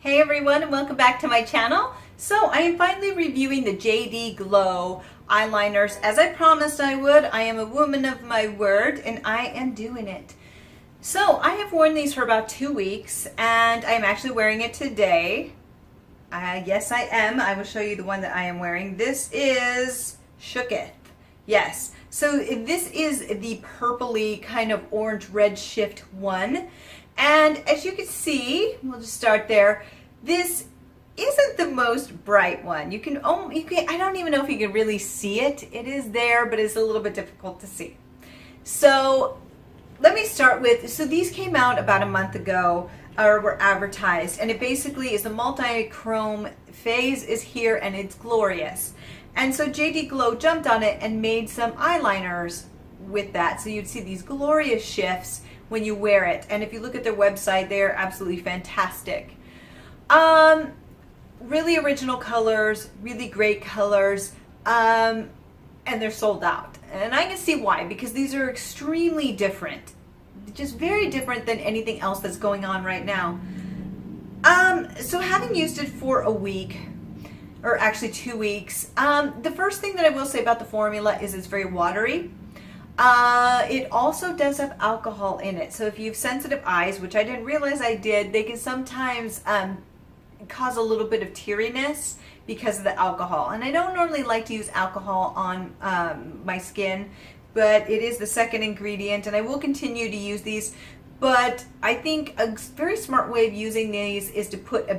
Hey everyone, and welcome back to my channel. So I am finally reviewing the JD Glow eyeliners. As I promised I would, I am a woman of my word and I am doing it. So I have worn these for about 2 weeks and I'm actually wearing it today. Yes I am. I will show you the one that I am wearing. This is Shooketh. Yes. So this is the purpley kind of orange red shift one. And as you can see, we'll just start there. This isn't the most bright one. I don't even know if you can really see it. It is there, but it's a little bit difficult to see. So let me start with, so these came out about a month ago, or were advertised, and it basically is the multi-chrome phase is here and it's glorious. And so JD Glow jumped on it and made some eyeliners with that. So you'd see these glorious shifts when you wear it. And if you look at their website, they're absolutely fantastic. Really original colors, really great colors, and they're sold out. And I can see why, because these are extremely different. Just very different than anything else that's going on right now. So having used it for a week, or actually 2 weeks, the first thing that I will say about the formula is it's very watery. It also does have alcohol in it. So if you have sensitive eyes, which I didn't realize I did, they can sometimes cause a little bit of teariness because of the alcohol. And I don't normally like to use alcohol on my skin, but it is the second ingredient and I will continue to use these. But I think a very smart way of using these is to put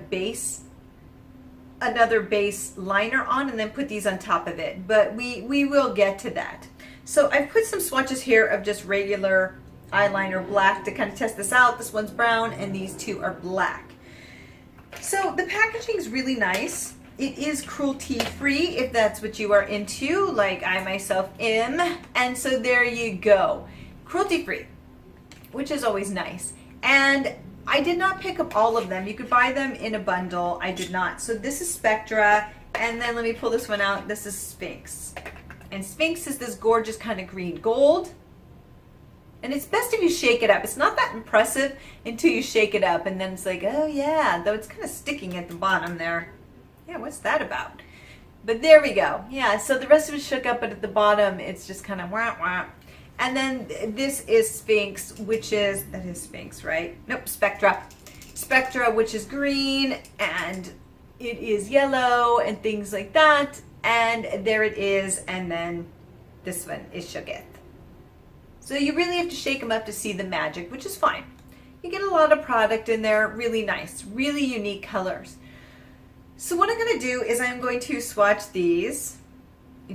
another base liner on and then put these on top of it. But we will get to that. So I've put some swatches here of just regular eyeliner black to kind of test this out. This one's brown and these two are black. So the packaging is really nice. It is cruelty free if that's what you are into, like I myself am. And so there you go. Cruelty free, which is always nice. And I did not pick up all of them. You could buy them in a bundle. I did not. So this is Spectre. And then let me pull this one out. This is Sphinx. And Sphinx is this gorgeous kind of green gold. And it's best if you shake it up. It's not that impressive until you shake it up. And then it's like, oh yeah, though it's kind of sticking at the bottom there. Yeah, what's that about? But there we go. Yeah, so the rest of it shook up, but at the bottom, it's just kind of wah, wah. And then this is Sphinx, that is Sphinx, right? Nope, Spectre. Spectre, which is green, and it is yellow, and things like that. And there it is, and then this one is Shooketh. So you really have to shake them up to see the magic, which is fine. You get a lot of product in there, really nice, really unique colors. So what I'm going to do is I'm going to swatch these,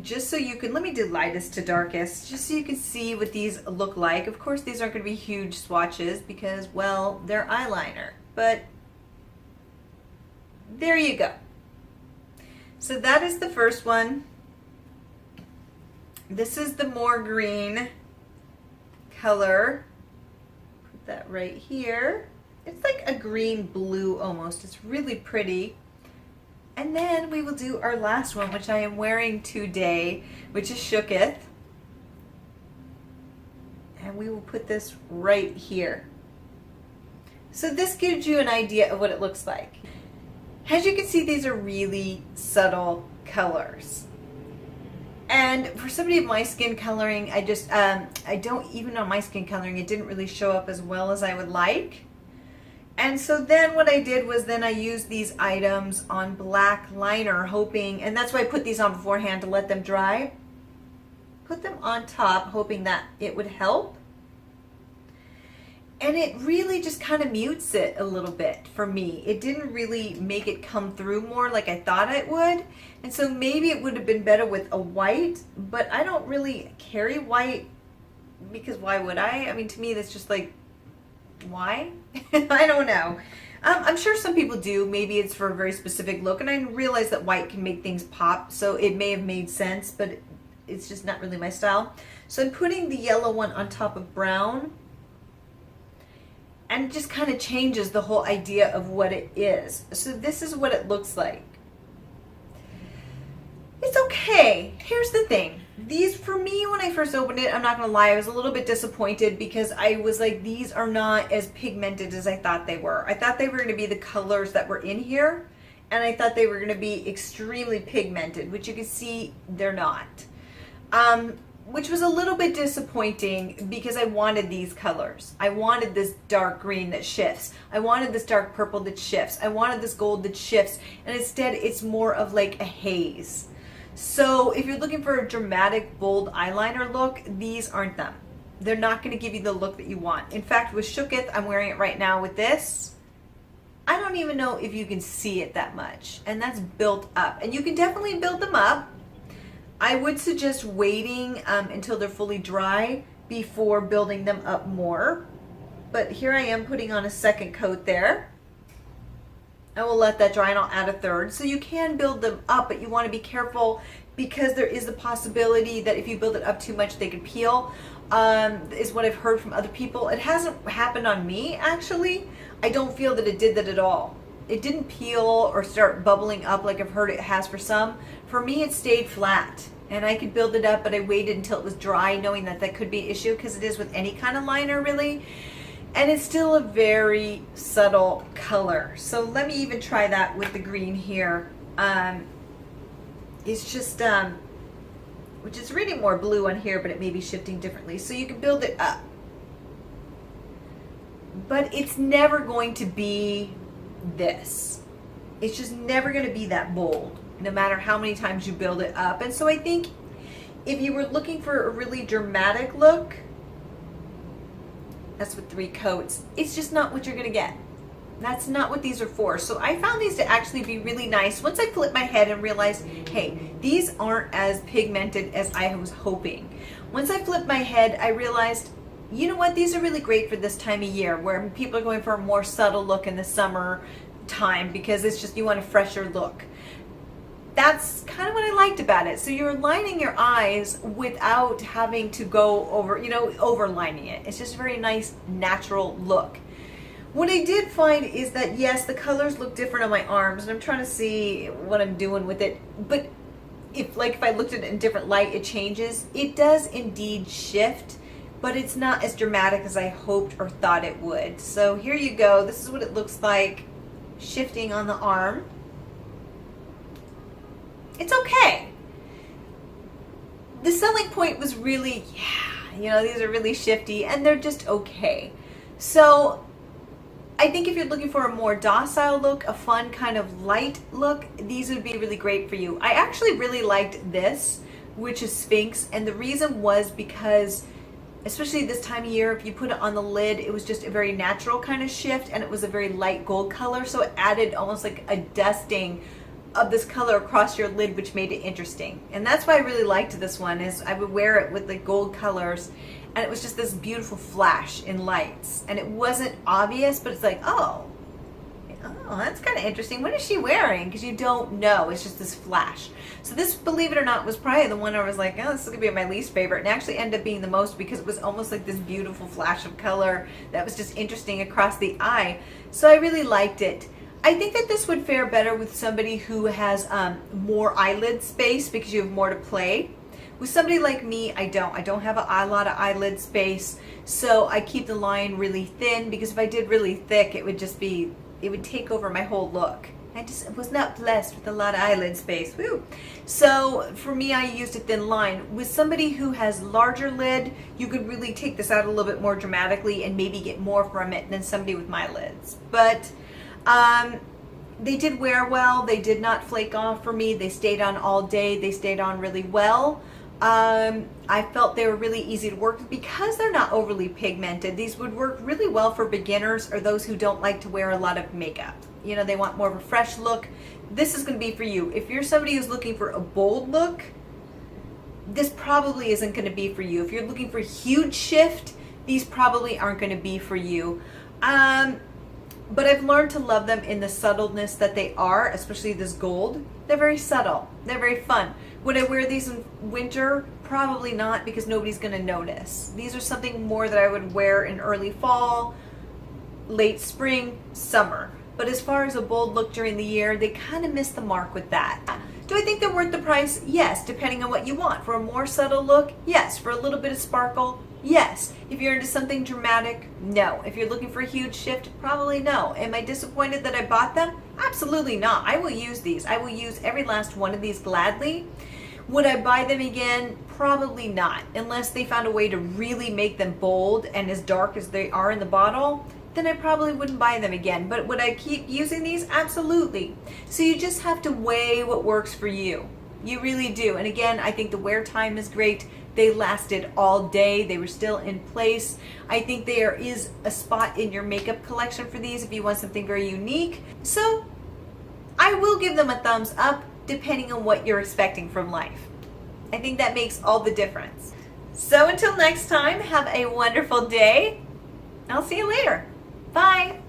just so you can, let me do lightest to darkest, just so you can see what these look like. Of course, these aren't going to be huge swatches because, well, they're eyeliner, but there you go. So that is the first one. This is the more green color. Put that right here. It's like a green blue almost. It's really pretty. And then we will do our last one, which I am wearing today, which is Shooketh. And we will put this right here. So this gives you an idea of what it looks like. As you can see, these are really subtle colors. And for somebody of my skin coloring, I don't, even on my skin coloring, it didn't really show up as well as I would like. And so then what I did was then I used these items on black liner, hoping, and that's why I put these on beforehand to let them dry. Put them on top, hoping that it would help. And it really just kind of mutes it a little bit for me. It didn't really make it come through more like I thought it would. And so maybe it would have been better with a white, but I don't really carry white because why would I? I mean, to me, that's just like, why? I don't know. I'm sure some people do. Maybe it's for a very specific look. And I realize that white can make things pop, so it may have made sense, but it's just not really my style. So I'm putting the yellow one on top of brown. And it just kind of changes the whole idea of what it is. So this is what it looks like. It's okay. Here's the thing. These, for me, when I first opened it, I'm not gonna lie, I was a little bit disappointed because I was like, these are not as pigmented as I thought they were. I thought they were gonna be the colors that were in here, and I thought they were gonna be extremely pigmented, which you can see they're not. Which was a little bit disappointing because I wanted these colors. I wanted this dark green that shifts. I wanted this dark purple that shifts. I wanted this gold that shifts, and instead it's more of like a haze. So if you're looking for a dramatic, bold eyeliner look, these aren't them. They're not going to give you the look that you want. In fact, with Shooketh, I'm wearing it right now with this. I don't even know if you can see it that much. And that's built up. And you can definitely build them up. I would suggest waiting until they're fully dry before building them up more. But here I am putting on a second coat there. I will let that dry and I'll add a third. So you can build them up, but you want to be careful because there is the possibility that if you build it up too much, they could peel, is what I've heard from other people. It hasn't happened on me, actually. I don't feel that it did that at all. It didn't peel or start bubbling up like I've heard it has for some. For me, it stayed flat. And I could build it up, but I waited until it was dry, knowing that that could be an issue because it is with any kind of liner, really. And it's still a very subtle color. So let me even try that with the green here. It's just, which is really more blue on here, but it may be shifting differently. So you can build it up. But it's never going to be this. It's just never going to be that bold, no matter how many times you build it up. And so I think if you were looking for a really dramatic look, that's with 3 coats, it's just not what you're gonna get. That's not what these are for. So I found these to actually be really nice once I flipped my head and realized, hey, these aren't as pigmented as I was hoping. Once I flipped my head, I realized, you know what, these are really great for this time of year where people are going for a more subtle look in the summer time because it's just, you want a fresher look. That's kind of what I liked about it. So you're lining your eyes without having to go over, you know, overlining it. It's just a very nice, natural look. What I did find is that, yes, the colors look different on my arms, and I'm trying to see what I'm doing with it. But if I looked at it in a different light, it changes. It does indeed shift, but it's not as dramatic as I hoped or thought it would. So here you go. This is what it looks like shifting on the arm. It's okay. The selling point was really, these are really shifty and they're just okay. So I think if you're looking for a more docile look, a fun kind of light look, these would be really great for you. I actually really liked this, which is Sphinx, and the reason was because, especially this time of year, if you put it on the lid, it was just a very natural kind of shift, and it was a very light gold color, so it added almost like a dusting of this color across your lid, which made it interesting. And that's why I really liked this one, is I would wear it with the gold colors, and it was just this beautiful flash in lights, and it wasn't obvious, but it's like, oh, that's kind of interesting. What is she wearing? Because you don't know. It's just this flash. So this, believe it or not, was probably the one I was like, oh, this is going to be my least favorite, and actually ended up being the most because it was almost like this beautiful flash of color that was just interesting across the eye. So I really liked it. I think that this would fare better with somebody who has more eyelid space because you have more to play. With somebody like me, I don't have a lot of eyelid space, so I keep the line really thin because if I did really thick, it would take over my whole look. I just was not blessed with a lot of eyelid space. Woo. So for me, I used a thin line. With somebody who has larger lid, you could really take this out a little bit more dramatically and maybe get more from it than somebody with my lids. But they did wear well. They did not flake off for me. They stayed on all day. They stayed on really well. I felt they were really easy to work with because they're not overly pigmented. These would work really well for beginners or those who don't like to wear a lot of makeup. You know, they want more of a fresh look. This is going to be for you. If you're somebody who's looking for a bold look, this probably isn't going to be for you. If you're looking for a huge shift, these probably aren't going to be for you. But I've learned to love them in the subtleness that they are, especially this gold. They're very subtle. They're very fun. Would I wear these in winter? Probably not, because nobody's going to notice. These are something more that I would wear in early fall, late spring, summer. But as far as a bold look during the year, they kind of miss the mark with that. Do I think they're worth the price? Yes, depending on what you want. For a more subtle look, yes. For a little bit of sparkle, yes. If you're into something dramatic, no. If you're looking for a huge shift, probably no. Am I disappointed that I bought them? Absolutely not. I will use these. I will use every last one of these gladly. Would I buy them again? Probably not. Unless they found a way to really make them bold and as dark as they are in the bottle, then I probably wouldn't buy them again. But would I keep using these? Absolutely. So you just have to weigh what works for you. You really do. And again, I think the wear time is great. They lasted all day. They were still in place. I think there is a spot in your makeup collection for these if you want something very unique. So I will give them a thumbs up depending on what you're expecting from life. I think that makes all the difference. So until next time, have a wonderful day. I'll see you later. Bye.